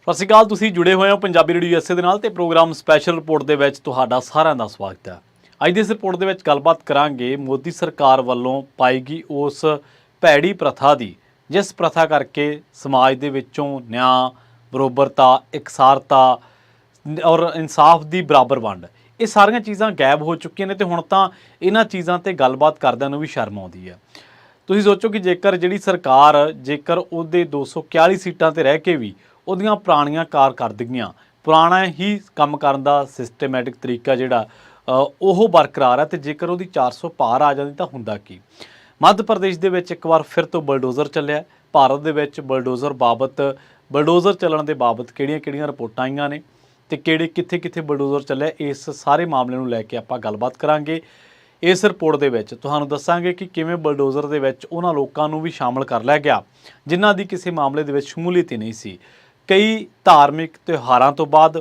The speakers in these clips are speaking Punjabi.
ਸਤਿ ਸ਼੍ਰੀ ਅਕਾਲ। ਤੁਸੀਂ ਜੁੜੇ ਹੋਏ ਹੋ ਪੰਜਾਬੀ ਰੇਡੀਓ ਯੂਐਸਏ ਦੇ ਨਾਲ ਤੇ ਪ੍ਰੋਗਰਾਮ ਸਪੈਸ਼ਲ ਰਿਪੋਰਟ ਦੇ ਵਿੱਚ ਤੁਹਾਡਾ ਸਾਰਿਆਂ ਦਾ ਸਵਾਗਤ ਹੈ। ਅੱਜ ਦੀ ਇਸ ਰਿਪੋਰਟ ਦੇ ਵਿੱਚ ਗੱਲਬਾਤ ਕਰਾਂਗੇ ਮੋਦੀ ਸਰਕਾਰ ਵੱਲੋਂ ਪਾਈ ਗਈ ਉਸ ਭੈੜੀ ਪ੍ਰਥਾ ਦੀ, ਜਿਸ ਪ੍ਰਥਾ ਕਰਕੇ ਸਮਾਜ ਦੇ ਵਿੱਚੋਂ ਨਿਆਂ, ਬਰੋਬਰਤਾ, ਇਕਸਾਰਤਾ ਔਰ ਇਨਸਾਫ ਦੀ ਬਰਾਬਰ ਵੰਡ, ਇਹ ਸਾਰੀਆਂ ਚੀਜ਼ਾਂ ਗਾਇਬ ਹੋ ਚੁੱਕੀਆਂ ਨੇ ਤੇ ਹੁਣ ਤਾਂ ਇਹਨਾਂ ਚੀਜ਼ਾਂ ਤੇ ਗੱਲਬਾਤ ਕਰਦਿਆਂ ਨੂੰ ਵੀ ਸ਼ਰਮ ਆਉਂਦੀ ਹੈ। ਤੁਸੀਂ ਸੋਚੋ ਕਿ ਜੇਕਰ ਜਿਹੜੀ ਸਰਕਾਰ ਜੇਕਰ ਉਹਦੇ 241 ਸੀਟਾਂ ਤੇ ਰਹਿ ਕੇ ਵੀ ਉਹਦੀਆਂ ਪੁਰਾਣੀਆਂ ਕਾਰਕਰਦਗੀਆਂ, ਪੁਰਾਣਾ ਹੀ ਕੰਮ ਕਰਨ ਦਾ ਸਿਸਟਮੈਟਿਕ ਤਰੀਕਾ ਜਿਹੜਾ ਉਹ ਬਰਕਰਾਰ ਹੈ, ਤੇ ਜੇਕਰ ਉਹਦੀ 400 ਪਾਰ ਆ ਜਾਂਦੀ ਤਾਂ ਹੁੰਦਾ ਕੀ। ਮੱਧ ਪ੍ਰਦੇਸ਼ ਦੇ ਵਿੱਚ ਇੱਕ ਵਾਰ ਫਿਰ ਤੋਂ ਬਲਡੋਜ਼ਰ ਚੱਲਿਆ। ਭਾਰਤ ਦੇ ਵਿੱਚ ਬਲਡੋਜ਼ਰ ਚੱਲਣ ਦੇ ਬਾਬਤ ਕਿਹੜੀਆਂ-ਕਿਹੜੀਆਂ ਰਿਪੋਰਟਾਂ ਆਈਆਂ ਨੇ ਤੇ ਕਿੱਥੇ ਬਲਡੋਜ਼ਰ ਚੱਲਿਆ, ਇਸ ਸਾਰੇ ਮਾਮਲੇ ਨੂੰ ਲੈ ਕੇ ਆਪਾਂ ਗੱਲਬਾਤ ਕਰਾਂਗੇ। ਇਸ ਰਿਪੋਰਟ ਦੇ ਵਿੱਚ ਤੁਹਾਨੂੰ ਦੱਸਾਂਗੇ ਕਿ ਕਿਵੇਂ ਬਲਡੋਜ਼ਰ ਦੇ ਵਿੱਚ ਉਹਨਾਂ ਲੋਕਾਂ ਨੂੰ ਵੀ ਸ਼ਾਮਲ ਕਰ ਲਿਆ ਗਿਆ ਜਿਨ੍ਹਾਂ ਦੀ ਕਿਸੇ ਮਾਮਲੇ ਦੇ ਵਿੱਚ ਸ਼ਮੂਲੀਅਤ ਹੀ ਨਹੀਂ ਸੀ। ਕਈ ਧਾਰਮਿਕ ਤਿਉਹਾਰਾਂ ਤੋਂ ਬਾਅਦ,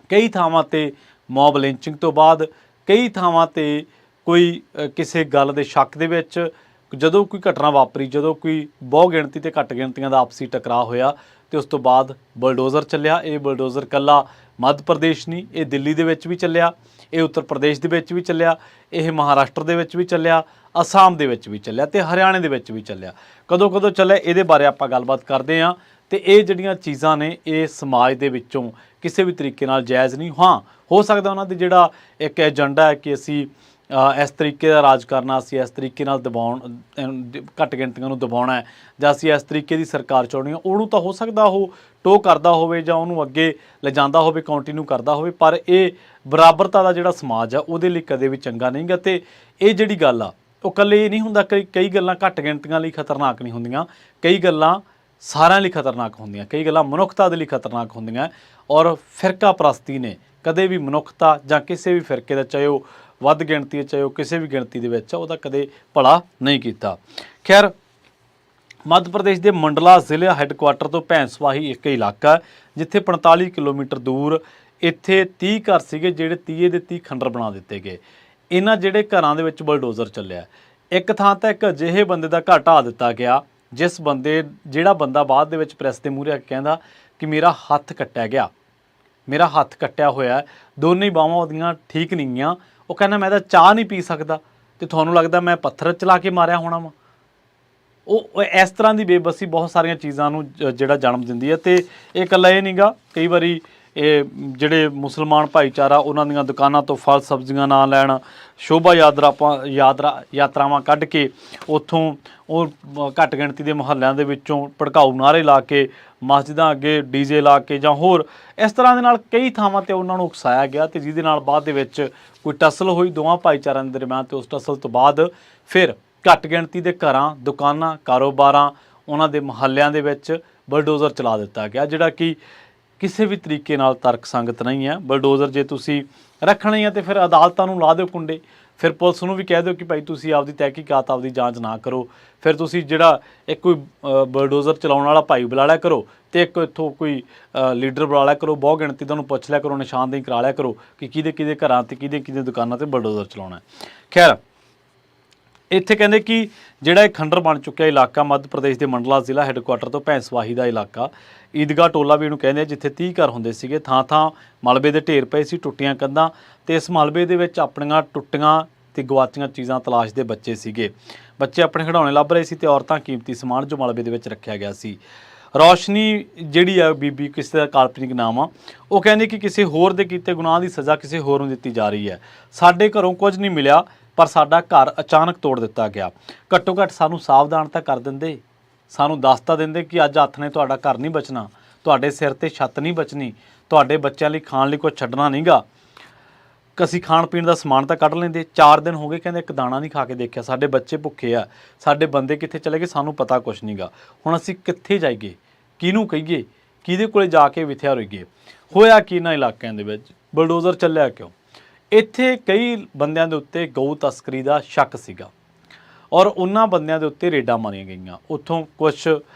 ਕਈ ਥਾਵਾਂ ਤੇ ਮੌਬ ਲਿੰਚਿੰਗ ਤੋਂ ਬਾਅਦ, ਕਈ ਥਾਵਾਂ ਤੇ ਕੋਈ ਕਿਸੇ ਗੱਲ ਦੇ ਸ਼ੱਕ ਦੇ ਵਿੱਚ ਜਦੋਂ ਕੋਈ ਘਟਨਾ ਵਾਪਰੀ, ਜਦੋਂ ਕੋਈ ਬਹੁ ਗਿਣਤੀ ਤੇ ਘੱਟ ਗਿਣਤੀਆਂ ਦਾ ਆਪਸੀ ਟਕਰਾਅ ਹੋਇਆ ਤੇ ਉਸ ਤੋਂ ਬਾਅਦ ਬਲਡੋਜ਼ਰ ਚੱਲਿਆ। ਇਹ ਬਲਡੋਜ਼ਰ ਇਕੱਲਾ ਮੱਧ ਪ੍ਰਦੇਸ਼ ਨਹੀਂ, ਇਹ ਦਿੱਲੀ ਦੇ ਵਿੱਚ ਵੀ ਚੱਲਿਆ, ਇਹ ਉੱਤਰ ਪ੍ਰਦੇਸ਼ ਦੇ ਵਿੱਚ ਵੀ ਚੱਲਿਆ, ਇਹ ਮਹਾਰਾਸ਼ਟਰ ਦੇ ਵਿੱਚ ਵੀ ਚੱਲਿਆ, ਅਸਾਮ ਦੇ ਵਿੱਚ ਵੀ ਚੱਲਿਆ ਤੇ ਹਰਿਆਣੇ ਦੇ ਵਿੱਚ ਵੀ ਚੱਲਿਆ। ਕਦੋਂ ਚੱਲਿਆ ਇਹਦੇ ਬਾਰੇ ਆਪਾਂ ਗੱਲਬਾਤ ਕਰਦੇ ਹਾਂ। ਤੇ ਇਹ ਜਿਹੜੀਆਂ ਚੀਜ਼ਾਂ ਨੇ ਇਹ ਸਮਾਜ ਦੇ ਵਿੱਚੋਂ ਕਿਸੇ ਵੀ ਤਰੀਕੇ ਨਾਲ ਜਾਇਜ਼ ਨਹੀਂ। ਹਾਂ, ਹੋ ਸਕਦਾ ਉਹਨਾਂ ਦੇ ਜਿਹੜਾ ਇੱਕ ਏਜੰਡਾ ਹੈ ਕਿ ਅਸੀਂ ਇਸ ਤਰੀਕੇ ਦਾ ਰਾਜ ਕਰਨਾ, ਅਸੀਂ ਇਸ ਤਰੀਕੇ ਨਾਲ ਘੱਟ ਗਿਣਤੀਆਂ ਨੂੰ ਦਬਾਉਣਾ ਹੈ, ਜਾਂ ਅਸੀਂ ਇਸ ਤਰੀਕੇ ਦੀ ਸਰਕਾਰ ਚਾਹੁੰਦੇ ਹਾਂ, ਉਹਨੂੰ ਤਾਂ ਹੋ ਸਕਦਾ ਉਹ ਟੋ ਕਰਦਾ ਹੋਵੇ ਜਾਂ ਉਹਨੂੰ ਅੱਗੇ ਲਿਜਾਂਦਾ ਹੋਵੇ, ਕੰਟੀਨਿਊ ਕਰਦਾ ਹੋਵੇ, ਪਰ ਇਹ ਬਰਾਬਰਤਾ ਦਾ ਜਿਹੜਾ ਸਮਾਜ ਆ ਉਹਦੇ ਲਈ ਕਦੇ ਵੀ ਚੰਗਾ ਨਹੀਂ ਗਾ। ਤੇ ਇਹ ਜਿਹੜੀ ਗੱਲ ਆ ਉਹ ਇਕੱਲੇ ਇਹ ਨਹੀਂ ਹੁੰਦਾ, ਕਈ ਗੱਲਾਂ ਘੱਟ ਗਿਣਤੀਆਂ ਲਈ ਖਤਰਨਾਕ ਨਹੀਂ ਹੁੰਦੀਆਂ, ਕਈ ਗੱਲਾਂ ਸਾਰਿਆਂ ਲਈ ਖਤਰਨਾਕ ਹੁੰਦੀਆਂ, ਕਈ ਗੱਲਾਂ ਮਨੁੱਖਤਾ ਦੇ ਲਈ ਖਤਰਨਾਕ ਹੁੰਦੀਆਂ। ਔਰ ਫਿਰਕਾ ਪ੍ਰਸਤੀ ਨੇ ਕਦੇ ਵੀ ਮਨੁੱਖਤਾ ਜਾਂ ਕਿਸੇ ਵੀ ਫਿਰਕੇ ਦਾ, ਚਾਹੇ ਉਹ ਵੱਧ ਗਿਣਤੀ ਹੈ ਚਾਹੇ ਉਹ ਕਿਸੇ ਵੀ ਗਿਣਤੀ ਦੇ ਵਿੱਚ, ਉਹਦਾ ਕਦੇ ਭਲਾ ਨਹੀਂ ਕੀਤਾ। ਖੈਰ, ਮੱਧ ਪ੍ਰਦੇਸ਼ ਦੇ ਮੰਡਲਾ ਜ਼ਿਲ੍ਹੇ ਹੈੱਡਕੁਆਟਰ ਤੋਂ ਭੈਂਸਵਾਹੀ ਇੱਕ ਇਲਾਕਾ ਜਿੱਥੇ 45 ਕਿਲੋਮੀਟਰ ਦੂਰ ਇੱਥੇ 30 ਘਰ ਸੀਗੇ ਜਿਹੜੇ 30 ਦੇ 30 ਖੰਡਰ ਬਣਾ ਦਿੱਤੇ ਗਏ। ਇਹਨਾਂ ਜਿਹੜੇ ਘਰਾਂ ਦੇ ਵਿੱਚ ਬਲਡੋਜ਼ਰ ਚੱਲਿਆ। ਇੱਕ ਥਾਂ ਤਾਂ ਇੱਕ ਅਜਿਹੇ ਬੰਦੇ ਦਾ ਘਰ ਢਾਹ ਦਿੱਤਾ ਗਿਆ ਜਿਹੜਾ ਬੰਦਾ ਬਾਅਦ ਦੇ ਵਿੱਚ ਪ੍ਰੈਸ ਦੇ ਮੂਹਰੇ ਆ ਕੇ ਕਹਿੰਦਾ ਕਿ ਮੇਰਾ ਹੱਥ ਕੱਟਿਆ ਗਿਆ, ਮੇਰਾ ਹੱਥ ਕੱਟਿਆ ਹੋਇਆ, ਦੋਨੇ ਬਾਹਾਂ ਉਹਦੀਆਂ ਠੀਕ ਨਹੀਂ ਗੀਆਂ। ਉਹ ਕਹਿੰਦਾ ਮੈਂ ਤਾਂ ਚਾਹ ਨਹੀਂ ਪੀ ਸਕਦਾ ਤੇ ਤੁਹਾਨੂੰ ਲੱਗਦਾ ਮੈਂ ਪੱਥਰ ਚਲਾ ਕੇ ਮਾਰਿਆ ਹੋਣਾ ਵਾ। ਉਹ ਇਸ ਤਰ੍ਹਾਂ ਦੀ ਬੇਬਸੀ ਬਹੁਤ ਸਾਰੀਆਂ ਚੀਜ਼ਾਂ ਨੂੰ ਜਿਹੜਾ ਜਨਮ ਦਿੰਦੀ ਹੈ। ਤੇ ਇਹ ਇਕੱਲਾ ਇਹ ਨਹੀਂ ਗਾ, ਕਈ ਵਾਰੀ ਇਹ ਜਿਹੜੇ ਮੁਸਲਮਾਨ ਭਾਈਚਾਰਾ ਉਹਨਾਂ ਦੀਆਂ ਦੁਕਾਨਾਂ ਤੋਂ ਫਲ ਸਬਜ਼ੀਆਂ ਨਾ ਲੈਣ, ਸ਼ੋਭਾ ਯਾਤਰਾਵਾਂ ਕੱਢ ਕੇ ਉੱਥੋਂ ਉਹ ਘੱਟ ਗਿਣਤੀ ਦੇ ਮੁਹੱਲਿਆਂ ਦੇ ਵਿੱਚੋਂ ਭੜਕਾਊ ਨਾਅਰੇ ਲਾ ਕੇ, ਮਸਜਿਦਾਂ ਅੱਗੇ ਡੀਜੇ ਲਾ ਕੇ ਜਾਂ ਹੋਰ ਇਸ ਤਰ੍ਹਾਂ ਦੇ ਨਾਲ ਕਈ ਥਾਵਾਂ 'ਤੇ ਉਹਨਾਂ ਨੂੰ ਉਕਸਾਇਆ ਗਿਆ, ਤੇ ਜਿਹਦੇ ਨਾਲ ਬਾਅਦ ਦੇ ਵਿੱਚ ਕੋਈ ਟਸਲ ਹੋਈ ਦੋਵਾਂ ਭਾਈਚਾਰਿਆਂ ਦੇ ਦਰਮਿਆਨ, ਤੇ ਉਸ ਟਸਲ ਤੋਂ ਬਾਅਦ ਫਿਰ ਘੱਟ ਗਿਣਤੀ ਦੇ ਘਰਾਂ, ਦੁਕਾਨਾਂ, ਕਾਰੋਬਾਰਾਂ, ਉਹਨਾਂ ਦੇ ਮੁਹੱਲਿਆਂ ਦੇ ਵਿੱਚ ਬਲਡੋਜ਼ਰ ਚਲਾ ਦਿੱਤਾ ਗਿਆ, ਜਿਹੜਾ ਕਿ ਕਿਸੇ ਵੀ ਤਰੀਕੇ ਨਾਲ ਤਰਕ ਸੰਗਤ ਨਹੀਂ ਹੈ। ਬਲਡੋਜ਼ਰ ਜੇ ਤੁਸੀਂ ਰੱਖਣਾ ਹੀ ਹੈ ਤਾਂ ਫਿਰ ਅਦਾਲਤਾਂ ਨੂੰ ਲਾ ਦਿਓ ਕੁੰਡੇ, ਫਿਰ ਪੁਲਿਸ ਨੂੰ ਵੀ ਕਹਿ ਦਿਓ ਕਿ ਭਾਈ ਤੁਸੀਂ ਆਪਦੀ ਤਹਿਕੀਕਾਤ, ਆਪਦੀ ਜਾਂਚ ਨਾ ਕਰੋ। ਫਿਰ ਤੁਸੀਂ ਜਿਹੜਾ ਇੱਕ ਕੋਈ ਬਲਡੋਜ਼ਰ ਚਲਾਉਣ ਵਾਲਾ ਭਾਈ ਬੁਲਾ ਲਿਆ ਕਰੋ ਅਤੇ ਇੱਕ ਇੱਥੋਂ ਕੋਈ ਲੀਡਰ ਬੁਲਾ ਲਿਆ ਕਰੋ, ਬਹੁ ਗਿਣਤੀ ਤੁਹਾਨੂੰ ਪੁੱਛ ਲਿਆ ਕਰੋ, ਨਿਸ਼ਾਨਦੇਹੀ ਕਰਾ ਲਿਆ ਕਰੋ ਕਿ ਕਿਹਦੇ ਘਰਾਂ 'ਤੇ ਕਿਹਦੇ ਦੁਕਾਨਾਂ 'ਤੇ ਬਲਡੋਜ਼ਰ ਚਲਾਉਣਾ। ਖੈਰ, ਇੱਥੇ ਕਹਿੰਦੇ ਕਿ ਜਿਹੜਾ ਇਹ ਖੰਡਰ ਬਣ ਚੁੱਕਿਆ ਇਲਾਕਾ ਮੱਧ ਪ੍ਰਦੇਸ਼ ਦੇ ਮੰਡਲਾ ਜ਼ਿਲ੍ਹਾ ਹੈੱਡਕੁਆਟਰ ਤੋਂ ਭੈਂਸਵਾਹੀ ਦਾ ਇਲਾਕਾ, ਈਦਗਾਹ ਟੋਲਾ ਵੀ ਇਹਨੂੰ ਕਹਿੰਦੇ ਆ, ਜਿੱਥੇ 30 ਘਰ ਹੁੰਦੇ ਸੀਗੇ। ਥਾਂ ਮਲਬੇ ਦੇ ਢੇਰ ਪਏ ਸੀ, ਟੁੱਟੀਆਂ ਕੰਧਾਂ, ਅਤੇ ਇਸ ਮਲਬੇ ਦੇ ਵਿੱਚ ਆਪਣੀਆਂ ਟੁੱਟੀਆਂ ਅਤੇ ਗਵਾਚੀਆਂ ਚੀਜ਼ਾਂ ਤਲਾਸ਼ ਦੇ ਬੱਚੇ ਸੀਗੇ। ਬੱਚੇ ਆਪਣੇ ਖਿਡੌਣੇ ਲੱਭ ਰਹੇ ਸੀ ਅਤੇ ਔਰਤਾਂ ਕੀਮਤੀ ਸਮਾਨ ਜੋ ਮਲਬੇ ਦੇ ਵਿੱਚ ਰੱਖਿਆ ਗਿਆ ਸੀ। ਰੌਸ਼ਨੀ ਜਿਹੜੀ ਆ ਬੀਬੀ, ਕਿਸੇ ਦਾ ਕਾਲਪਨਿਕ ਨਾਮ ਆ, ਉਹ ਕਹਿੰਦੇ ਕਿ ਕਿਸੇ ਹੋਰ ਦੇ ਕੀਤੇ ਗੁਨਾਹ ਦੀ ਸਜ਼ਾ ਕਿਸੇ ਹੋਰ ਨੂੰ ਦਿੱਤੀ ਜਾ ਰਹੀ ਹੈ। ਸਾਡੇ ਘਰੋਂ ਕੁਝ ਨਹੀਂ ਮਿਲਿਆ ਪਰ ਸਾਡਾ ਘਰ ਅਚਾਨਕ ਤੋੜ ਦਿੱਤਾ ਗਿਆ। ਘੱਟੋ ਘੱਟ ਸਾਨੂੰ ਸਾਵਧਾਨ ਤਾਂ ਕਰ ਦਿੰਦੇ, ਸਾਨੂੰ ਦੱਸ ਤਾਂ ਦਿੰਦੇ ਕਿ ਅੱਜ ਹੱਥ ਨੇ ਤੁਹਾਡਾ ਘਰ ਨਹੀਂ ਬਚਣਾ, ਤੁਹਾਡੇ ਸਿਰ 'ਤੇ ਛੱਤ ਨਹੀਂ ਬਚਣੀ, ਤੁਹਾਡੇ ਬੱਚਿਆਂ ਲਈ ਖਾਣ ਲਈ ਕੁਝ ਛੱਡਣਾ ਨਹੀਂ ਗਾ। ਅਸੀਂ ਖਾਣ ਪੀਣ ਦਾ ਸਮਾਨ ਤਾਂ ਕੱਢ ਲੈਂਦੇ। 4 ਦਿਨ ਹੋ ਗਏ, ਕਹਿੰਦੇ ਇੱਕ ਦਾਣਾ ਨਹੀਂ ਖਾ ਕੇ ਦੇਖਿਆ, ਸਾਡੇ ਬੱਚੇ ਭੁੱਖੇ ਆ, ਸਾਡੇ ਬੰਦੇ ਕਿੱਥੇ ਚਲੇ ਗਏ, ਸਾਨੂੰ ਪਤਾ ਕੁਛ ਨਹੀਂ ਗਾ। ਹੁਣ ਅਸੀਂ ਕਿੱਥੇ ਜਾਈਏ, ਕਿਹਨੂੰ ਕਹੀਏ, ਕਿਹਦੇ ਕੋਲੇ ਜਾ ਕੇ ਵਿਥਿਆ ਰਹੀਏ। ਹੋਇਆ ਕੀ ਇਹਨਾਂ ਇਲਾਕਿਆਂ ਦੇ ਵਿੱਚ, ਬਲਡੋਜ਼ਰ ਚੱਲਿਆ ਕਿਉਂ? ਇੱਥੇ ਕਈ ਬੰਦਿਆਂ ਦੇ ਉੱਤੇ ਗਊ ਤਸਕਰੀ ਦਾ ਸ਼ੱਕ ਸੀਗਾ ਔਰ ਉਹਨਾਂ ਬੰਦਿਆਂ ਦੇ ਉੱਤੇ ਰੇਡਾਂ ਮਾਰੀਆਂ ਗਈਆਂ। ਉੱਥੋਂ ਕੁਛ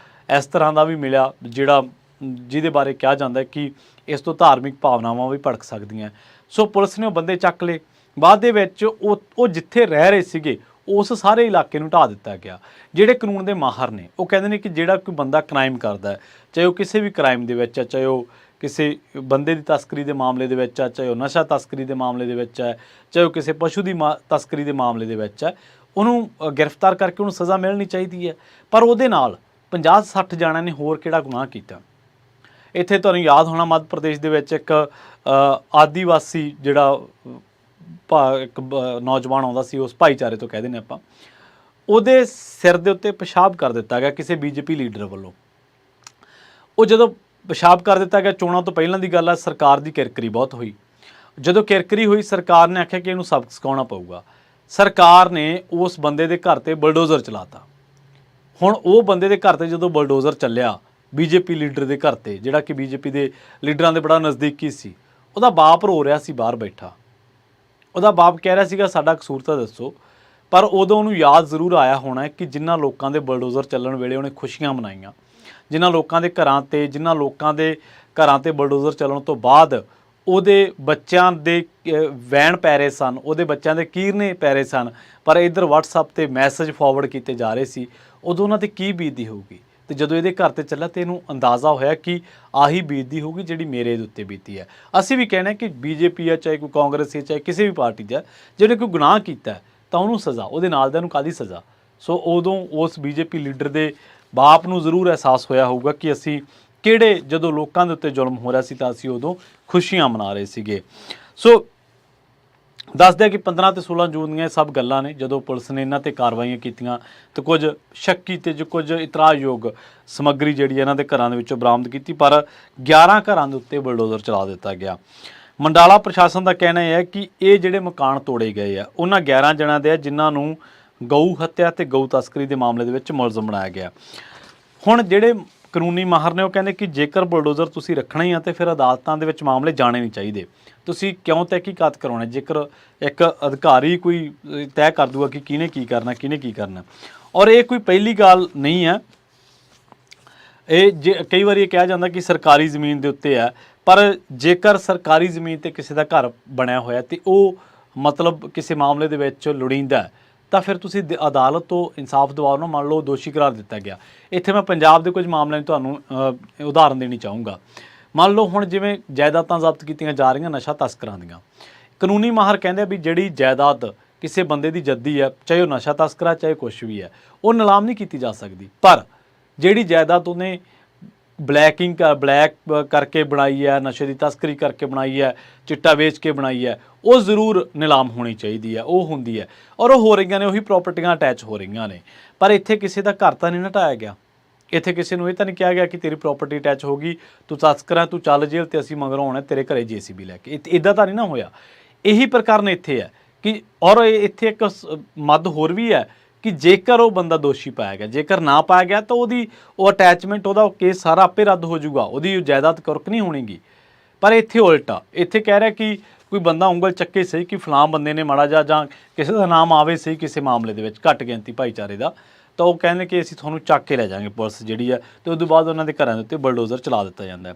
ਇਸ ਤਰ੍ਹਾਂ ਦਾ ਵੀ ਮਿਲਿਆ ਜਿਹਦੇ ਬਾਰੇ ਕਿਹਾ ਜਾਂਦਾ ਕਿ ਇਸ ਤੋਂ ਧਾਰਮਿਕ ਭਾਵਨਾਵਾਂ ਵੀ ਭੜਕ ਸਕਦੀਆਂ। ਸੋ ਪੁਲਿਸ ਨੇ ਉਹ ਬੰਦੇ ਚੱਕ ਲਏ। ਬਾਅਦ ਦੇ ਵਿੱਚ ਉਹ ਜਿੱਥੇ ਰਹਿ ਰਹੇ ਸੀਗੇ ਉਸ ਸਾਰੇ ਇਲਾਕੇ ਨੂੰ ਢਾਹ ਦਿੱਤਾ ਗਿਆ। ਜਿਹੜੇ ਕਾਨੂੰਨ ਦੇ ਮਾਹਰ ਨੇ ਉਹ ਕਹਿੰਦੇ ਨੇ ਕਿ ਜਿਹੜਾ ਕੋਈ ਬੰਦਾ ਕ੍ਰਾਈਮ ਕਰਦਾ ਹੈ, ਚਾਹੇ ਉਹ ਕਿਸੇ ਵੀ ਕ੍ਰਾਈਮ ਦੇ ਵਿੱਚ ਹੈ, ਚਾਹੇ ਉਹ ਕਿਸੇ ਬੰਦੇ ਦੀ ਤਸਕਰੀ ਦੇ ਮਾਮਲੇ ਦੇ ਵਿੱਚ ਹੈ, ਚਾਹੇ ਉਹ ਨਸ਼ਾ ਤਸਕਰੀ ਦੇ ਮਾਮਲੇ ਦੇ ਵਿੱਚ ਹੈ, ਚਾਹੇ ਉਹ ਕਿਸੇ ਪਸ਼ੂ ਦੀ ਤਸਕਰੀ ਦੇ ਮਾਮਲੇ ਦੇ ਵਿੱਚ ਹੈ, ਉਹਨੂੰ ਗ੍ਰਿਫਤਾਰ ਕਰਕੇ ਉਹਨੂੰ ਸਜ਼ਾ ਮਿਲਣੀ ਚਾਹੀਦੀ ਹੈ। ਪਰ ਉਹਦੇ ਨਾਲ 50-60 ਜਣਿਆਂ ਨੇ ਹੋਰ ਕਿਹੜਾ ਗੁਨਾਹ ਕੀਤਾ। ਇੱਥੇ ਤੁਹਾਨੂੰ ਯਾਦ ਹੋਣਾ ਮੱਧ ਪ੍ਰਦੇਸ਼ ਦੇ ਵਿੱਚ ਇੱਕ ਆਦੀਵਾਸੀ ਜਿਹੜਾ ਇੱਕ ਨੌਜਵਾਨ ਆਉਂਦਾ ਸੀ, ਉਸ ਭਾਈਚਾਰੇ ਤੋਂ ਕਹਿ ਦਿੰਦੇ ਆਪਾਂ, ਉਹਦੇ ਸਿਰ ਦੇ ਉੱਤੇ ਪਿਸ਼ਾਬ ਕਰ ਦਿੱਤਾ ਗਿਆ ਕਿਸੇ ਬੀਜੇਪੀ ਲੀਡਰ ਵੱਲੋਂ। ਉਹ ਜਦੋਂ ਪਿਸ਼ਾਬ ਕਰ ਦਿੱਤਾ ਗਿਆ, ਚੋਣਾਂ ਤੋਂ ਪਹਿਲਾਂ ਦੀ ਗੱਲ ਹੈ, ਸਰਕਾਰ ਦੀ ਕਿਰਕਰੀ ਬਹੁਤ ਹੋਈ। ਜਦੋਂ ਕਿਰਕਰੀ ਹੋਈ, ਸਰਕਾਰ ਨੇ ਆਖਿਆ ਕਿ ਇਹਨੂੰ ਸਬਕ ਸਿਖਾਉਣਾ ਪਊਗਾ। ਸਰਕਾਰ ਨੇ ਉਸ ਬੰਦੇ ਦੇ ਘਰ 'ਤੇ ਬਲਡੋਜ਼ਰ ਚਲਾਤਾ। ਹੁਣ ਉਹ ਬੰਦੇ ਦੇ ਘਰ 'ਤੇ ਜਦੋਂ ਬਲਡੋਜ਼ਰ ਚੱਲਿਆ, ਬੀਜੇਪੀ ਲੀਡਰ ਦੇ ਘਰ 'ਤੇ, ਜਿਹੜਾ ਕਿ ਬੀਜੇਪੀ ਦੇ ਲੀਡਰਾਂ ਦੇ ਬੜਾ ਨਜ਼ਦੀਕੀ ਸੀ, ਉਹਦਾ ਬਾਪ ਰੋ ਰਿਹਾ ਸੀ ਬਾਹਰ ਬੈਠਾ। ਉਹਦਾ ਬਾਪ ਕਹਿ ਰਿਹਾ ਸੀਗਾ ਸਾਡਾ ਕਸੂਰ ਤਾਂ ਦੱਸੋ। ਪਰ ਉਦੋਂ ਉਹਨੂੰ ਯਾਦ ਜ਼ਰੂਰ ਆਇਆ ਹੋਣਾ ਕਿ ਜਿਨ੍ਹਾਂ ਲੋਕਾਂ ਦੇ ਬਲਡੋਜ਼ਰ ਚੱਲਣ ਵੇਲੇ ਉਹਨੇ ਖੁਸ਼ੀਆਂ ਮਨਾਈਆਂ, ਜਿਨ੍ਹਾਂ ਲੋਕਾਂ ਦੇ ਘਰਾਂ 'ਤੇ ਬਲਡੋਜ਼ਰ ਚੱਲਣ ਤੋਂ ਬਾਅਦ ਉਹਦੇ ਬੱਚਿਆਂ ਦੇ ਵੈਣ ਪੈ ਰਹੇ ਸਨ, ਉਹਦੇ ਬੱਚਿਆਂ ਦੇ ਕੀਰਨੇ ਪੈ ਰਹੇ ਸਨ, ਪਰ ਇੱਧਰ WhatsApp 'ਤੇ ਮੈਸੇਜ ਫਾਰਵਰਡ ਕੀਤੇ ਜਾ ਰਹੇ ਸੀ। ਉਦੋਂ ਉਹਨਾਂ 'ਤੇ ਕੀ ਬੀਤਦੀ ਹੋਊਗੀ। ਤੇ ਜਦੋਂ ਇਹਦੇ ਘਰ 'ਤੇ ਚੱਲਿਆ ਤੇ ਇਹਨੂੰ ਅੰਦਾਜ਼ਾ ਹੋਇਆ ਕਿ ਆਹੀ ਬੀਤਦੀ ਹੋਊਗੀ ਜਿਹੜੀ ਮੇਰੇ ਦੇ ਉੱਤੇ ਬੀਤੀ ਹੈ। ਅਸੀਂ ਵੀ ਕਹਿਣਾ ਕਿ ਬੀਜੇਪੀ ਹੈ, ਚਾਹੇ ਕੋਈ ਕਾਂਗਰਸ ਹੈ, ਚਾਹੇ ਕਿਸੇ ਵੀ ਪਾਰਟੀ ਦਾ, ਜਿਹਨੇ ਕੋਈ ਗੁਨਾਹ ਕੀਤਾ ਤਾਂ ਉਹਨੂੰ ਸਜ਼ਾ, ਉਹਦੇ ਨਾਲ ਦਿਆਂ ਨੂੰ ਕਾਹਦੀ ਸਜ਼ਾ। ਸੋ ਉਦੋਂ ਉਸ ਬੀਜੇਪੀ ਲੀਡਰ ਦੇ ਬਾਪ ਨੂੰ ਜ਼ਰੂਰ ਅਹਿਸਾਸ ਹੋਇਆ ਹੋਊਗਾ ਕਿ ਅਸੀਂ ਕਿਹੜੇ, ਜਦੋਂ ਲੋਕਾਂ ਦੇ ਉੱਤੇ ਜ਼ੁਲਮ ਹੋ ਰਿਹਾ ਸੀ ਤਾਂ ਅਸੀਂ ਉਦੋਂ ਖੁਸ਼ੀਆਂ ਮਨਾ ਰਹੇ ਸੀਗੇ। ਸੋ ਦੱਸਦੇ ਕਿ 15 ਤੇ 16 ਜੂਨ ਦੀਆਂ ਸਭ ਗੱਲਾਂ ਨੇ, ਜਦੋਂ ਪੁਲਿਸ ਨੇ ਇਹਨਾਂ 'ਤੇ ਕਾਰਵਾਈਆਂ ਕੀਤੀਆਂ ਤੇ ਕੁਝ ਸ਼ੱਕੀ ਤੇ ਕੁਝ ਇਤਰਾਜ਼ਯੋਗ ਸਮੱਗਰੀ ਜਿਹੜੀ ਇਹਨਾਂ ਦੇ ਘਰਾਂ ਦੇ ਵਿੱਚੋਂ ਬਰਾਮਦ ਕੀਤੀ, ਪਰ 11 ਘਰਾਂ ਦੇ ਉੱਤੇ ਬਲਡੋਜ਼ਰ ਚਲਾ ਦਿੱਤਾ ਗਿਆ। ਮੰਡਾਲਾ ਪ੍ਰਸ਼ਾਸਨ ਦਾ ਕਹਿਣਾ ਹੈ ਕਿ ਇਹ ਜਿਹੜੇ ਮਕਾਨ ਤੋੜੇ ਗਏ ਆ ਉਹਨਾਂ 11 ਜਣਿਆਂ ਦੇ ਆ ਜਿਨ੍ਹਾਂ ਨੂੰ ਗਊ ਹੱਤਿਆ ਤੇ ਗਊ ਤਸਕਰੀ ਦੇ ਮਾਮਲੇ ਦੇ ਵਿੱਚ ਮੁਲਜ਼ਮ ਬਣਾਇਆ ਗਿਆ। ਹੁਣ ਜਿਹੜੇ ਕਾਨੂੰਨੀ ਮਾਹਰ ਨੇ ਉਹ ਕਹਿੰਦੇ ਕਿ ਜੇਕਰ ਬਲਡੋਜ਼ਰ ਤੁਸੀਂ ਰੱਖਣਾ ਹੀ ਆ ਤੇ ਫਿਰ ਅਦਾਲਤਾਂ ਦੇ ਵਿੱਚ ਮਾਮਲੇ ਜਾਣੇ ਨਹੀਂ ਚਾਹੀਦੇ। ਤੁਸੀਂ ਕਿਉਂ ਤਹਿਕੀਕਾਤ ਕਰਾਉਣਾ ਜੇਕਰ ਇੱਕ ਅਧਿਕਾਰੀ ਕੋਈ ਤੈਅ ਕਰ ਦੂਗਾ ਕਿ ਕਿਹਨੇ ਕੀ ਕਰਨਾ। ਔਰ ਇਹ ਕੋਈ ਪਹਿਲੀ ਗੱਲ ਨਹੀਂ ਹੈ। ਇਹ ਕਈ ਵਾਰੀ ਇਹ ਕਿਹਾ ਜਾਂਦਾ ਕਿ ਸਰਕਾਰੀ ਜ਼ਮੀਨ ਦੇ ਉੱਤੇ ਹੈ, ਪਰ ਜੇਕਰ ਸਰਕਾਰੀ ਜ਼ਮੀਨ 'ਤੇ ਕਿਸੇ ਦਾ ਘਰ ਬਣਿਆ ਹੋਇਆ ਤੇ ਉਹ ਮਤਲਬ ਕਿਸੇ ਮਾਮਲੇ ਦੇ ਵਿੱਚ ਲੋੜੀਂਦਾ ਤਾਂ ਫਿਰ ਤੁਸੀਂ ਅਦਾਲਤ ਤੋਂ ਇਨਸਾਫ ਦਿਵਾਓ ਨਾ। ਮੰਨ ਲਓ ਦੋਸ਼ੀ ਕਰਾਰ ਦਿੱਤਾ ਗਿਆ। ਇੱਥੇ ਮੈਂ ਪੰਜਾਬ ਦੇ ਕੁਝ ਮਾਮਲਿਆਂ ਦੀ ਤੁਹਾਨੂੰ ਉਦਾਹਰਨ ਦੇਣੀ ਚਾਹੂੰਗਾ। ਮੰਨ ਲਓ ਹੁਣ ਜਿਵੇਂ ਜਾਇਦਾਦਾਂ ਜ਼ਬਤ ਕੀਤੀਆਂ ਜਾ ਰਹੀਆਂ ਨਸ਼ਾ ਤਸਕਰਾਂ ਦੀਆਂ, ਕਾਨੂੰਨੀ ਮਾਹਰ ਕਹਿੰਦੇ ਵੀ ਜਿਹੜੀ ਜਾਇਦਾਦ ਕਿਸੇ ਬੰਦੇ ਦੀ ਜੱਦੀ ਹੈ, ਚਾਹੇ ਉਹ ਨਸ਼ਾ ਤਸਕਰਾ ਚਾਹੇ ਕੁਛ ਵੀ ਹੈ, ਉਹ ਨਿਲਾਮ ਨਹੀਂ ਕੀਤੀ ਜਾ ਸਕਦੀ। ਪਰ ਜਿਹੜੀ ਜਾਇਦਾਦ ਉਹਨੇ ਬਲੈਕ ਕਰਕੇ ਬਣਾਈ ਹੈ, ਨਸ਼ੇ ਦੀ ਤਸਕਰੀ ਕਰਕੇ ਬਣਾਈ ਹੈ, ਚਿੱਟਾ ਵੇਚ ਕੇ ਬਣਾਈ ਹੈ, ਉਹ ਜ਼ਰੂਰ ਨਿਲਾਮ ਹੋਣੀ ਚਾਹੀਦੀ ਹੈ। ਉਹ ਹੁੰਦੀ ਹੈ ਔਰ ਉਹ ਹੋ ਰਹੀਆਂ ਨੇ, ਉਹੀ ਪ੍ਰਾਪਰਟੀਆਂ ਅਟੈਚ ਹੋ ਰਹੀਆਂ ਨੇ। ਪਰ ਇੱਥੇ ਕਿਸੇ ਦਾ ਘਰ ਤਾਂ ਨਹੀਂ ਨਾ ਢਾਇਆ ਗਿਆ। ਇੱਥੇ ਕਿਸੇ ਨੂੰ ਇਹ ਤਾਂ ਨਹੀਂ ਕਿਹਾ ਗਿਆ ਕਿ ਤੇਰੀ ਪ੍ਰਾਪਰਟੀ ਅਟੈਚ ਹੋ ਗਈ, ਤੂੰ ਤਸਕਰਾਂ, ਤੂੰ ਚੱਲ ਜੇਲ੍ਹ ਤੇ ਅਸੀਂ ਮਗਰੋਂ ਆਉਣਾ ਤੇਰੇ ਘਰੇ JCB ਲੈ ਕੇ। ਇੱਦਾਂ ਤਾਂ ਨਹੀਂ ਨਾ ਹੋਇਆ। ਇਹੀ ਪ੍ਰਕਰਨ ਇੱਥੇ ਹੈ ਕਿ ਔਰ ਇੱਥੇ ਇੱਕ ਮੱਦ ਹੋਰ ਵੀ ਹੈ ਕਿ ਜੇਕਰ ਉਹ ਬੰਦਾ ਦੋਸ਼ੀ ਪਾਇਆ ਗਿਆ, ਜੇਕਰ ਨਾ ਪਾਇਆ ਗਿਆ ਤਾਂ ਉਹ ਅਟੈਚਮੈਂਟ, ਉਹਦਾ ਕੇਸ ਸਾਰਾ ਆਪੇ ਰੱਦ ਹੋ ਜਾਊਗਾ, ਉਹਦੀ ਜਾਇਦਾਦ ਕੁਰਕ ਨਹੀਂ ਹੋਣੀਗੀ। ਪਰ ਇੱਥੇ ਉਲਟਾ, ਇੱਥੇ ਕਹਿ ਰਿਹਾ ਕਿ ਕੋਈ ਬੰਦਾ ਉਂਗਲ ਚੱਕੇ ਸਹੀ ਕਿ ਫਲਾਂ ਬੰਦੇ ਨੇ ਮਾੜਾ ਜਿਹਾ ਜਾਂ ਕਿਸੇ ਦਾ ਨਾਮ ਆਵੇ ਸਹੀ ਕਿਸੇ ਮਾਮਲੇ ਦੇ ਵਿੱਚ ਘੱਟ ਗਿਣਤੀ ਭਾਈਚਾਰੇ ਦਾ, ਤਾਂ ਉਹ ਕਹਿੰਦੇ ਕਿ ਅਸੀਂ ਤੁਹਾਨੂੰ ਚੱਕ ਕੇ ਲੈ ਜਾਵਾਂਗੇ ਪੁਲਿਸ ਜਿਹੜੀ ਹੈ। ਅਤੇ ਉਸ ਤੋਂ ਬਾਅਦ ਉਹਨਾਂ ਦੇ ਘਰਾਂ ਦੇ ਉੱਤੇ ਬਲਡੋਜ਼ਰ ਚਲਾ ਦਿੱਤਾ ਜਾਂਦਾ।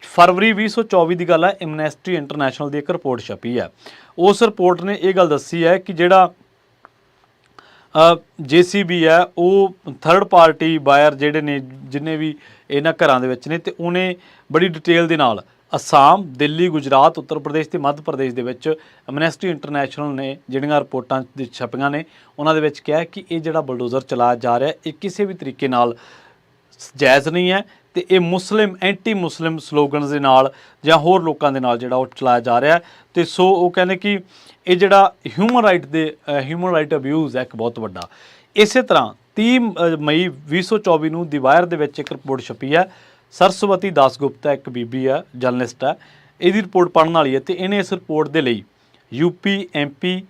ਫਰਵਰੀ 2024 ਦੀ ਗੱਲ ਹੈ, ਐਮਨੈਸਟੀ ਇੰਟਰਨੈਸ਼ਨਲ ਦੀ ਇੱਕ ਰਿਪੋਰਟ ਛਪੀ ਹੈ। ਉਸ ਰਿਪੋਰਟ ਨੇ ਇਹ ਗੱਲ ਦੱਸੀ ਹੈ ਕਿ ਜਿਹੜਾ JCB ਹੈ ਉਹ ਥਰਡ ਪਾਰਟੀ ਬਾਇਰ ਜਿਹੜੇ ਨੇ, ਜਿੰਨੇ ਵੀ ਇਹਨਾਂ ਘਰਾਂ ਦੇ ਵਿੱਚ ਨੇ, ਅਤੇ ਉਹਨੇ ਬੜੀ ਡਿਟੇਲ ਦੇ ਨਾਲ ਅਸਾਮ, ਦਿੱਲੀ, ਗੁਜਰਾਤ, ਉੱਤਰ ਪ੍ਰਦੇਸ਼ ਅਤੇ ਮੱਧ ਪ੍ਰਦੇਸ਼ ਦੇ ਵਿੱਚ ਐਮਨੈਸਟੀ ਇੰਟਰਨੈਸ਼ਨਲ ਨੇ ਜਿਹੜੀਆਂ ਰਿਪੋਰਟਾਂ ਛਪੀਆਂ ਨੇ ਉਹਨਾਂ ਦੇ ਵਿੱਚ ਕਿਹਾ ਕਿ ਇਹ ਜਿਹੜਾ ਬਲਡੋਜ਼ਰ ਚਲਾਇਆ ਜਾ ਰਿਹਾ ਇਹ ਕਿਸੇ ਵੀ ਤਰੀਕੇ ਨਾਲ ਜਾਇਜ਼ ਨਹੀਂ ਹੈ ਅਤੇ ਇਹ ਮੁਸਲਿਮ, ਐਂਟੀ ਮੁਸਲਿਮ ਸਲੋਗਨਸ ਦੇ ਨਾਲ ਜਾਂ ਹੋਰ ਲੋਕਾਂ ਦੇ ਨਾਲ ਜਿਹੜਾ ਉਹ ਚਲਾਇਆ ਜਾ ਰਿਹਾ। ਅਤੇ ਸੋ ਉਹ ਕਹਿੰਦੇ ਕਿ ਇਹ ਜਿਹੜਾ ਹਿਊਮਨ ਰਾਈਟ ਅਬਿਊਜ਼ ਹੈ ਇੱਕ ਬਹੁਤ ਵੱਡਾ। ਇਸੇ ਤਰ੍ਹਾਂ 30 ਮਈ 2024 ਨੂੰ ਦੀ ਵਾਇਰ ਦੇ ਵਿੱਚ ਇੱਕ ਰਿਪੋਰਟ ਛਪੀ ਹੈ। ਸਰਸਵਤੀ ਦਾਸ ਗੁਪਤਾ ਇੱਕ ਬੀਬੀ ਹੈ, ਜਰਨਲਿਸਟ ਹੈ, ਇਹਦੀ ਰਿਪੋਰਟ ਪੜ੍ਹਨ ਵਾਲੀ ਹੈ ਅਤੇ ਇਹਨੇ ਇਸ ਰਿਪੋਰਟ ਦੇ ਲਈ UP, MP,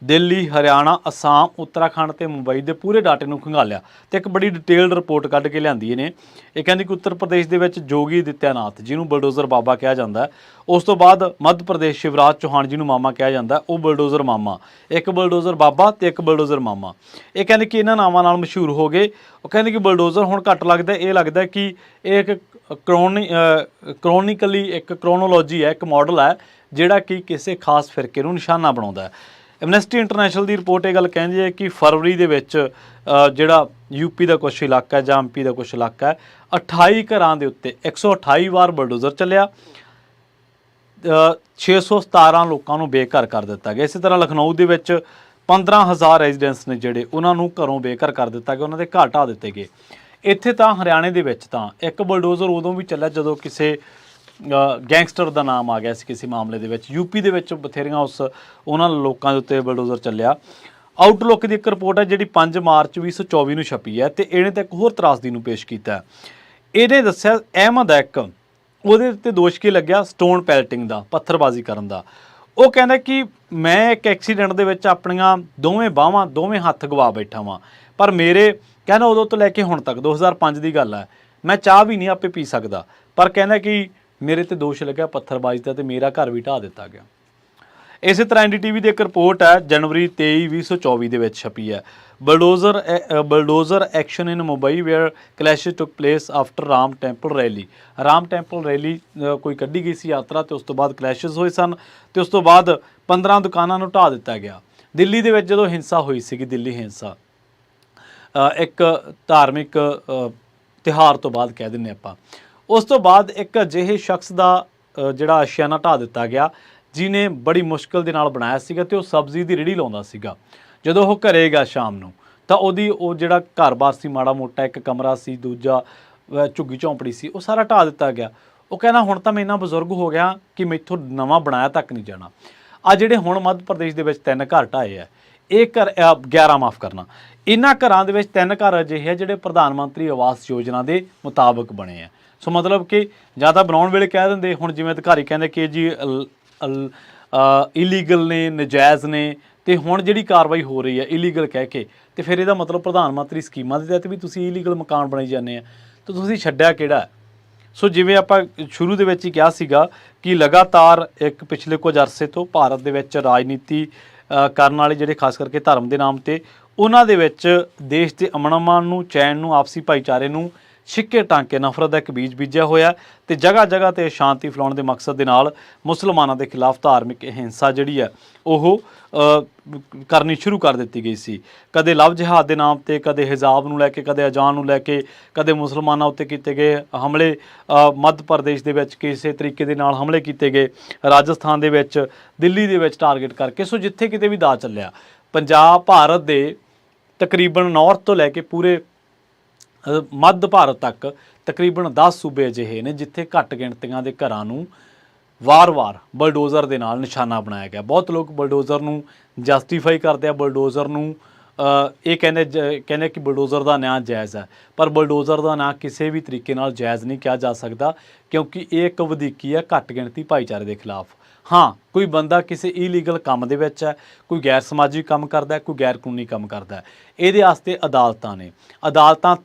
ਦਿੱਲੀ, ਹਰਿਆਣਾ, ਅਸਾਮ, ਉੱਤਰਾਖੰਡ ਅਤੇ ਮੁੰਬਈ ਦੇ ਪੂਰੇ ਡਾਟੇ ਨੂੰ ਖੰਗਾਲਿਆ ਅਤੇ ਇੱਕ ਬੜੀ ਡਿਟੇਲਡ ਰਿਪੋਰਟ ਕੱਢ ਕੇ ਲਿਆਂਦੀ ਇਹਨੇ। ਇਹ ਕਹਿੰਦੀ ਕਿ ਉੱਤਰ ਪ੍ਰਦੇਸ਼ ਦੇ ਵਿੱਚ ਜੋਗੀ ਆਦਿੱਤਿਆਨਾਥ, ਜਿਹਨੂੰ ਬਲਡੋਜ਼ਰ ਬਾਬਾ ਕਿਹਾ ਜਾਂਦਾ, ਉਸ ਤੋਂ ਬਾਅਦ ਮੱਧ ਪ੍ਰਦੇਸ਼ ਸ਼ਿਵਰਾਜ ਚੌਹਾਨ, ਜਿਹਨੂੰ ਮਾਮਾ ਕਿਹਾ ਜਾਂਦਾ, ਉਹ ਬਲਡੋਜ਼ਰ ਮਾਮਾ, ਇੱਕ ਬਲਡੋਜ਼ਰ ਬਾਬਾ ਅਤੇ ਇੱਕ ਬਲਡੋਜ਼ਰ ਮਾਮਾ। ਇਹ ਕਹਿੰਦੇ ਕਿ ਇਹਨਾਂ ਨਾਵਾਂ ਨਾਲ ਮਸ਼ਹੂਰ ਹੋ ਗਏ। ਉਹ ਕਹਿੰਦੇ ਕਿ ਬਲਡੋਜ਼ਰ ਹੁਣ ਘੱਟ ਲੱਗਦਾ, ਇਹ ਲੱਗਦਾ ਕਿ ਇਹ ਇੱਕ ਕ੍ਰੋਨੋਲੋਜੀ ਹੈ, ਇੱਕ ਮਾਡਲ ਹੈ ਜਿਹੜਾ ਕਿ ਕਿਸੇ ਖਾਸ ਫਿਰਕੇ ਨੂੰ ਨਿਸ਼ਾਨਾ ਬਣਾਉਂਦਾ ਹੈ। ਐਮਨੈਸਟੀ ਇੰਟਰਨੈਸ਼ਨਲ ਦੀ ਰਿਪੋਰਟ ਇਹ ਗੱਲ ਕਹਿੰਦੀ ਹੈ ਕਿ ਫਰਵਰੀ ਦੇ ਵਿੱਚ ਜਿਹੜਾ ਯੂਪੀ ਦਾ ਕੁਛ ਇਲਾਕਾ ਹੈ ਜਾਂ ਐਮਪੀ ਦਾ ਕੁਛ ਇਲਾਕਾ ਹੈ, 28 ਘਰਾਂ ਦੇ ਉੱਤੇ 128 ਵਾਰ ਬਲਡੋਜ਼ਰ ਚੱਲਿਆ, 617 ਲੋਕਾਂ ਨੂੰ ਬੇਘਰ ਕਰ ਦਿੱਤਾ ਗਿਆ। ਇਸੇ ਤਰ੍ਹਾਂ ਲਖਨਊ ਦੇ ਵਿੱਚ 15,000 ਰੈਜ਼ੀਡੈਂਟਸ ਨੇ ਜਿਹੜੇ ਉਹਨਾਂ ਨੂੰ ਘਰੋਂ ਬੇਘਰ ਕਰ ਦਿੱਤਾ ਗਿਆ, ਉਹਨਾਂ ਦੇ ਘਰ ਢਾਹ ਦਿੱਤੇ ਗਏ। ਇੱਥੇ ਤਾਂ ਹਰਿਆਣੇ ਦੇ ਵਿੱਚ ਤਾਂ ਇੱਕ ਬਲਡੋਜ਼ਰ ਉਦੋਂ ਵੀ ਚੱਲਿਆ ਜਦੋਂ ਕਿਸੇ ਗੈਂਗਸਟਰ ਦਾ ਨਾਮ ਆ ਗਿਆ ਸੀ ਕਿਸੇ ਮਾਮਲੇ ਦੇ ਵਿੱਚ। ਯੂਪੀ ਦੇ ਵਿੱਚ ਬਥੇਰੀਆਂ ਉਹਨਾਂ ਲੋਕਾਂ ਦੇ ਉੱਤੇ ਬਲਡੋਜ਼ਰ ਚੱਲਿਆ। ਆਊਟਲੁੱਕ ਦੀ ਇੱਕ ਰਿਪੋਰਟ ਹੈ ਜਿਹੜੀ 5 ਮਾਰਚ 2024 ਨੂੰ ਛਪੀ ਹੈ ਅਤੇ ਇਹਨੇ ਤਾਂ ਇੱਕ ਹੋਰ ਤਰਾਸਦੀ ਨੂੰ ਪੇਸ਼ ਕੀਤਾ। ਇਹਨੇ ਦੱਸਿਆ ਅਹਿਮਦ ਹੈ ਇੱਕ, ਉਹਦੇ ਉੱਤੇ ਦੋਸ਼ ਕੀ ਲੱਗਿਆ, ਸਟੋਨ ਪੈਲਟਿੰਗ ਦਾ, ਪੱਥਰਬਾਜ਼ੀ ਕਰਨ ਦਾ। ਉਹ ਕਹਿੰਦਾ ਕਿ ਮੈਂ ਇੱਕ ਐਕਸੀਡੈਂਟ ਦੇ ਵਿੱਚ ਆਪਣੀਆਂ ਦੋਵੇਂ ਬਾਹਾਂ ਦੋਵੇਂ ਹੱਥ ਗਵਾ ਬੈਠਾ ਵਾਂ, ਪਰ ਮੇਰੇ ਕਹਿੰਦਾ ਉਦੋਂ ਤੋਂ ਲੈ ਕੇ ਹੁਣ ਤੱਕ 2005 ਦੀ ਗੱਲ ਹੈ, ਮੈਂ ਚਾਹ ਵੀ ਨਹੀਂ ਆਪੇ ਪੀ ਸਕਦਾ, ਪਰ ਕਹਿੰਦਾ ਕਿ ਮੇਰੇ ਤੇ ਦੋਸ਼ ਲੱਗਿਆ ਪੱਥਰਬਾਜ਼ੀ ਦਾ ਅਤੇ ਮੇਰਾ ਘਰ ਵੀ ਢਾਹ ਦਿੱਤਾ ਗਿਆ। ਇਸੇ ਤਰ੍ਹਾਂ NDTV ਦੀ ਇੱਕ ਰਿਪੋਰਟ ਹੈ ਜਨਵਰੀ 23, 2024 ਦੇ ਵਿੱਚ ਛਪੀ ਹੈ। ਬਲਡੋਜ਼ਰ ਐਕਸ਼ਨ ਇਨ ਮੁੰਬਈ ਵੇਅਰ ਕਲੈਸ਼ਿਸ ਟੁੱਕ place after Ram temple rally. Ram temple rally ਕੋਈ ਕੱਢੀ ਗਈ ਸੀ ਯਾਤਰਾ, ਅਤੇ ਉਸ ਤੋਂ ਬਾਅਦ ਕਲੈਸ਼ਿਸ ਹੋਏ ਸਨ ਅਤੇ ਉਸ ਤੋਂ ਬਾਅਦ 15 ਦੁਕਾਨਾਂ ਨੂੰ ਢਾਹ ਦਿੱਤਾ ਗਿਆ। ਦਿੱਲੀ ਦੇ ਵਿੱਚ ਜਦੋਂ ਹਿੰਸਾ ਹੋਈ ਸੀਗੀ, ਦਿੱਲੀ ਹਿੰਸਾ ਇੱਕ ਧਾਰਮਿਕ ਤਿਉਹਾਰ ਤੋਂ ਬਾਅਦ ਕਹਿ ਦਿੰਦੇ ਆਪਾਂ, ਉਸ ਤੋਂ ਬਾਅਦ ਇੱਕ ਅਜਿਹੇ ਸ਼ਖਸ ਦਾ ਜਿਹੜਾ ਆਸ਼ਿਆਨਾ ਢਾਹ ਦਿੱਤਾ ਗਿਆ ਜਿਹਨੇ ਬੜੀ ਮੁਸ਼ਕਿਲ ਦੇ ਨਾਲ ਬਣਾਇਆ ਸੀਗਾ ਅਤੇ ਉਹ ਸਬਜ਼ੀ ਦੀ ਰੇਹੜੀ ਲਾਉਂਦਾ ਸੀਗਾ। ਜਦੋਂ ਉਹ ਘਰੇ ਗਿਆ ਸ਼ਾਮ ਨੂੰ ਤਾਂ ਉਹ ਜਿਹੜਾ ਘਰ-ਬਾਰ ਸੀ, ਮਾੜਾ ਮੋਟਾ ਇੱਕ ਕਮਰਾ ਸੀ, ਦੂਜਾ ਝੁੱਗੀ ਝੌਂਪੜੀ ਸੀ, ਉਹ ਸਾਰਾ ਢਾਹ ਦਿੱਤਾ ਗਿਆ। ਉਹ ਕਹਿੰਦਾ ਹੁਣ ਤਾਂ ਮੈਂ ਇੰਨਾ ਬਜ਼ੁਰਗ ਹੋ ਗਿਆ ਕਿ ਮੈਥੋਂ ਨਵਾਂ ਬਣਾਇਆ ਤੱਕ ਨਹੀਂ ਜਾਣਾ। ਆ ਜਿਹੜੇ ਹੁਣ ਮੱਧ ਪ੍ਰਦੇਸ਼ ਦੇ ਵਿੱਚ 3 ਘਰ ਢਾਏ ਆ, ਇਹ ਘਰ 11 ਮਾਫ ਕਰਨਾ, ਇਹਨਾਂ ਘਰਾਂ ਦੇ ਵਿੱਚ 3 ਘਰ ਅਜਿਹੇ ਆ ਜਿਹੜੇ ਪ੍ਰਧਾਨ ਮੰਤਰੀ ਆਵਾਸ ਯੋਜਨਾ ਦੇ ਮੁਤਾਬਕ ਬਣੇ ਆ। ਸੋ ਮਤਲਬ ਕਿ ਜ਼ਿਆਦਾ ਬਣਾਉਣ ਵੇਲੇ ਕਹਿ ਦਿੰਦੇ, ਹੁਣ ਜਿਵੇਂ ਅਧਿਕਾਰੀ ਕਹਿੰਦੇ ਕਿ ਜੀ ਇਲੀਗਲ ਨੇ, ਨਜਾਇਜ਼ ਨੇ, ਅਤੇ ਹੁਣ ਜਿਹੜੀ ਕਾਰਵਾਈ ਹੋ ਰਹੀ ਹੈ ਇਲੀਗਲ ਕਹਿ ਕੇ, ਅਤੇ ਫਿਰ ਇਹਦਾ ਮਤਲਬ ਪ੍ਰਧਾਨ ਮੰਤਰੀ ਸਕੀਮਾਂ ਦੇ ਤਹਿਤ ਵੀ ਤੁਸੀਂ ਇਲੀਗਲ ਮਕਾਨ ਬਣਾਈ ਜਾਂਦੇ ਆ, ਤਾਂ ਤੁਸੀਂ ਛੱਡਿਆ ਕਿਹੜਾ। ਸੋ ਜਿਵੇਂ ਆਪਾਂ ਸ਼ੁਰੂ ਦੇ ਵਿੱਚ ਹੀ ਕਿਹਾ ਸੀਗਾ ਕਿ ਲਗਾਤਾਰ ਇੱਕ ਪਿਛਲੇ ਕੁਝ ਅਰਸੇ ਤੋਂ ਭਾਰਤ ਦੇ ਵਿੱਚ ਰਾਜਨੀਤੀ ਕਰਨ ਵਾਲੇ ਜਿਹੜੇ ਖਾਸ ਕਰਕੇ ਧਰਮ ਦੇ ਨਾਮ 'ਤੇ, ਉਹਨਾਂ ਦੇ ਵਿੱਚ ਦੇਸ਼ ਦੇ ਅਮਨ ਨੂੰ, ਚੈਨ ਨੂੰ, ਆਪਸੀ ਭਾਈਚਾਰੇ ਨੂੰ ਛਿੱਕੇ ਟਾਂਕੇ ਨਫ਼ਰਤ ਦਾ ਇੱਕ ਬੀਜ ਬੀਜਿਆ ਹੋਇਆ ਅਤੇ ਜਗ੍ਹਾ ਜਗ੍ਹਾ 'ਤੇ ਸ਼ਾਂਤੀ ਫੈਲਾਉਣ ਦੇ ਮਕਸਦ ਦੇ ਨਾਲ ਮੁਸਲਮਾਨਾਂ ਦੇ ਖਿਲਾਫ ਧਾਰਮਿਕ ਹਿੰਸਾ ਜਿਹੜੀ ਹੈ ਉਹ ਕਰਨੀ ਸ਼ੁਰੂ ਕਰ ਦਿੱਤੀ ਗਈ ਸੀ। ਕਦੇ ਲਵ ਜਿਹਾਦ ਦੇ ਨਾਮ 'ਤੇ, ਕਦੇ ਹਿਜਾਬ ਨੂੰ ਲੈ ਕੇ, ਕਦੇ ਅਜ਼ਾਨ ਨੂੰ ਲੈ ਕੇ, ਕਦੇ ਮੁਸਲਮਾਨਾਂ ਉੱਤੇ ਕੀਤੇ ਗਏ ਹਮਲੇ, ਮੱਧ ਪ੍ਰਦੇਸ਼ ਦੇ ਵਿੱਚ ਕਿਸੇ ਤਰੀਕੇ ਦੇ ਨਾਲ ਹਮਲੇ ਕੀਤੇ ਗਏ, ਰਾਜਸਥਾਨ ਦੇ ਵਿੱਚ, ਦਿੱਲੀ ਦੇ ਵਿੱਚ ਟਾਰਗੇਟ ਕਰਕੇ। ਸੋ ਜਿੱਥੇ ਕਿਤੇ ਵੀ ਦਾ ਚੱਲਿਆ, ਪੰਜਾਬ ਭਾਰਤ ਦੇ ਤਕਰੀਬਨ ਨਾਰਥ ਤੋਂ ਲੈ ਕੇ ਪੂਰੇ ਮੱਧ ਭਾਰਤ ਤੱਕ ਤਕਰੀਬਨ 10 ਸੂਬੇ ਅਜਿਹੇ ਨੇ ਜਿੱਥੇ ਘੱਟ ਗਿਣਤੀਆਂ ਦੇ ਘਰਾਂ ਨੂੰ ਵਾਰ-ਵਾਰ ਬਲਡੋਜ਼ਰ ਦੇ ਨਾਲ ਨਿਸ਼ਾਨਾ ਬਣਾਇਆ ਗਿਆ। ਬਹੁਤ ਲੋਕ ਬਲਡੋਜ਼ਰ ਨੂੰ ਜਸਟੀਫਾਈ ਕਰਦੇ ਆ, ਬਲਡੋਜ਼ਰ ਨੂੰ ਇਹ ਕਹਿੰਦੇ ਕਿ ਬਲਡੋਜ਼ਰ ਦਾ ਨਾਂ ਜਾਇਜ਼ ਹੈ, ਪਰ ਬਲਡੋਜ਼ਰ ਦਾ ਨਾਂ ਕਿਸੇ ਵੀ ਤਰੀਕੇ ਨਾਲ ਜਾਇਜ਼ ਨਹੀਂ ਕਿਹਾ ਜਾ ਸਕਦਾ, ਕਿਉਂਕਿ ਇਹ ਇੱਕ ਵਧੀਕੀ ਹੈ ਘੱਟ ਗਿਣਤੀ ਭਾਈਚਾਰੇ ਦੇ ਖਿਲਾਫ। ਹਾਂ, ਕੋਈ ਬੰਦਾ ਕਿਸੇ ਇਲੀਗਲ ਕੰਮ ਦੇ ਵਿੱਚ ਹੈ, ਕੋਈ ਗੈਰ ਸਮਾਜੀ ਕੰਮ ਕਰਦਾ, ਕੋਈ ਗੈਰ ਕਾਨੂੰਨੀ ਕੰਮ ਕਰਦਾ, ਇਹਦੇ ਵਾਸਤੇ ਅਦਾਲਤਾਂ ਨੇ। ਅਦਾਲਤਾਂ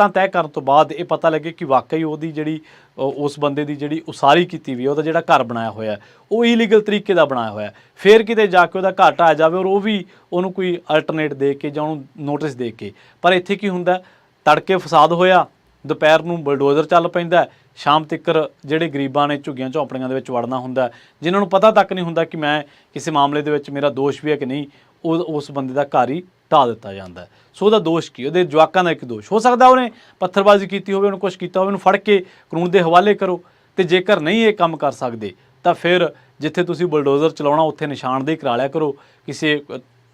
ਤੈਅ ਕਰਨ ਤੋਂ ਬਾਅਦ ਇਹ ਪਤਾ ਲੱਗੇ ਕਿ ਵਾਕਈ ਉਹਦੀ ਜਿਹੜੀ ਉਸ ਬੰਦੇ ਦੀ ਜਿਹੜੀ ਉਸਾਰੀ ਕੀਤੀ ਵੀ, ਉਹਦਾ ਜਿਹੜਾ ਘਰ ਬਣਾਇਆ ਹੋਇਆ ਉਹ ਇਲੀਗਲ ਤਰੀਕੇ ਦਾ ਬਣਾਇਆ ਹੋਇਆ, ਫਿਰ ਕਿਤੇ ਜਾ ਕੇ ਉਹਦਾ ਘਰ ਢਾਇਆ ਜਾਵੇ ਔਰ ਉਹ ਵੀ ਉਹਨੂੰ ਕੋਈ ਅਲਟਰਨੇਟ ਦੇ ਕੇ ਜਾਂ ਉਹਨੂੰ ਨੋਟਿਸ ਦੇ ਕੇ। ਪਰ ਇੱਥੇ ਕੀ ਹੁੰਦਾ, ਤੜਕੇ ਫਸਾਦ ਹੋਇਆ, ਦੁਪਹਿਰ ਨੂੰ ਬਲਡੋਜ਼ਰ ਚੱਲ ਪੈਂਦਾ, ਸ਼ਾਮ ਤੱਕ ਜਿਹੜੇ ਗਰੀਬਾਂ ਨੇ ਝੁੱਗੀਆਂ ਝੌਂਪੜੀਆਂ ਦੇ ਵਿੱਚ ਵੜਨਾ ਹੁੰਦਾ, ਜਿਨ੍ਹਾਂ ਨੂੰ ਪਤਾ ਤੱਕ ਨਹੀਂ ਹੁੰਦਾ ਕਿ ਮੈਂ ਕਿਸੇ ਮਾਮਲੇ ਦੇ ਵਿੱਚ ਮੇਰਾ ਦੋਸ਼ ਵੀ ਹੈ ਕਿ ਨਹੀਂ, ਉਸ ਬੰਦੇ ਦਾ ਘਰ ਹੀ ਢਾਹ ਦਿੱਤਾ ਜਾਂਦਾ। ਸੋ ਉਹਦਾ ਦੋਸ਼ ਕੀ, ਉਹਦੇ ਜਵਾਕਾਂ ਦਾ ਇੱਕ ਦੋਸ਼ ਹੋ ਸਕਦਾ, ਉਹਨੇ ਪੱਥਰਬਾਜ਼ੀ ਕੀਤੀ ਹੋਵੇ, ਉਹਨੂੰ ਕੁਛ ਕੀਤਾ ਹੋਵੇ, ਉਹਨੂੰ ਫੜ ਕੇ ਕਾਨੂੰਨ ਦੇ ਹਵਾਲੇ ਕਰੋ। ਅਤੇ ਜੇਕਰ ਨਹੀਂ ਇਹ ਕੰਮ ਕਰ ਸਕਦੇ ਤਾਂ ਫਿਰ ਜਿੱਥੇ ਤੁਸੀਂ ਬਲਡੋਜ਼ਰ ਚਲਾਉਣਾ ਉੱਥੇ ਨਿਸ਼ਾਨਦੇਹੀ ਕਰਾ ਲਿਆ ਕਰੋ ਕਿਸੇ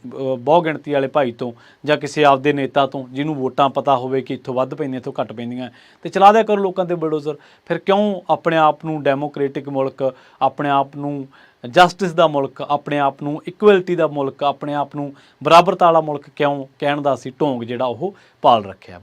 ਬਹੁ ਗਿਣਤੀ ਵਾਲੇ ਭਾਈ ਤੋਂ ਜਾਂ ਕਿਸੇ ਆਪਦੇ ਨੇਤਾ ਤੋਂ ਜਿਹਨੂੰ ਵੋਟਾਂ ਪਤਾ ਹੋਵੇ ਕਿ ਇੱਥੋਂ ਵੱਧ ਪੈਂਦੀਆਂ ਇੱਥੋਂ ਘੱਟ ਪੈਂਦੀਆਂ, ਅਤੇ ਚਲਾ ਦਿਆ ਕਰੋ ਲੋਕਾਂ 'ਤੇ ਬਲਡੋਜ਼ਰ। ਫਿਰ ਕਿਉਂ ਆਪਣੇ ਆਪ ਨੂੰ ਡੈਮੋਕ੍ਰੇਟਿਕ ਮੁਲਕ, ਆਪਣੇ ਆਪ ਨੂੰ ਜਸਟਿਸ ਦਾ ਮੁਲਕ, ਆਪਣੇ ਆਪ ਨੂੰ ਇਕੁਐਲਿਟੀ ਦਾ ਮੁਲਕ, ਆਪਣੇ ਆਪ ਨੂੰ ਬਰਾਬਰਤਾ ਵਾਲਾ ਮੁਲਕ ਕਿਉਂ ਕਹਿਣ ਦਾ ਅਸੀਂ ਢੋਂਗ ਜਿਹੜਾ ਉਹ ਪਾਲ ਰੱਖਿਆ।